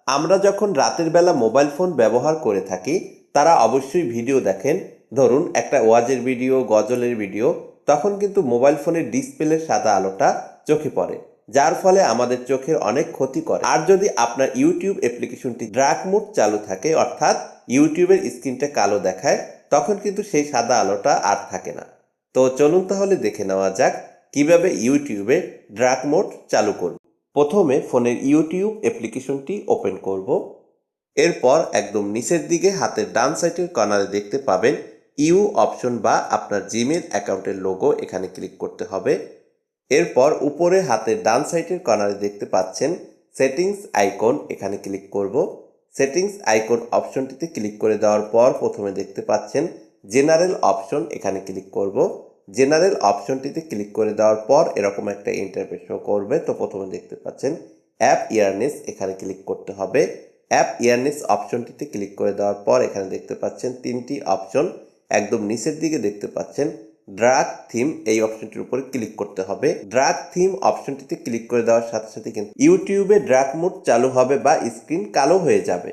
আমরা যখন রাতের বেলা মোবাইল ফোন ব্যবহার করে থাকি তারা অবশ্যই ভিডিও দেখেন। ধরুন একটা ওয়াজের ভিডিও, গজলের ভিডিও, তখন কিন্তু মোবাইল ফোনের ডিসপ্লের সাদা আলোটা চোখে পড়ে, যার ফলে আমাদের চোখের অনেক ক্ষতি করে। আর যদি আপনার ইউটিউব অ্যাপ্লিকেশনটি ডার্ক মোড চালু থাকে, অর্থাৎ ইউটিউবের স্ক্রিনটা কালো দেখায়, তখন কিন্তু সেই সাদা আলোটা আর থাকে না। তো চলুন তাহলে দেখে নেওয়া যাক কিভাবে ইউটিউবে ডার্ক মোড চালু করব। প্রথমে ফোনের ইউটিউব অ্যাপ্লিকেশনটি ওপেন করব। এরপর একদম নিচের দিকে হাতের ডান সাইডের কর্নারে দেখতে পাবেন ইউ অপশন বা আপনার জিমেল অ্যাকাউন্টের লোগো, এখানে ক্লিক করতে হবে। এরপর উপরে হাতের ডান সাইডের কর্নারে দেখতে পাচ্ছেন সেটিংস আইকন, এখানে ক্লিক করব। সেটিংস আইকন অপশনটিতে ক্লিক করে দেওয়ার পর প্রথমে দেখতে পাচ্ছেন জেনারেল অপশন, এখানে ক্লিক করব। জেনারেল অপশনটিতে ক্লিক করে দেওয়ার পর এরকম একটা ইন্টারফেস শো করবে। তো প্রথমে দেখতে পাচ্ছেন অ্যাপ ইয়ারনেস, এখানে ক্লিক করতে হবে। অ্যাপ ইয়ারনেস অপশনটিতে ক্লিক করে দেওয়ার পর এখানে দেখতে পাচ্ছেন তিনটি অপশন। একদম নিচের দিকে দেখতে পাচ্ছেন ড্রাগ থিম, এই অপশনটির উপরে ক্লিক করতে হবে। ড্রাগ থিম অপশনটিতে ক্লিক করে দেওয়ার সাথে সাথে কিন্তু ইউটিউবে ড্রাগ মোড চালু হবে বা স্ক্রিন কালো হয়ে যাবে।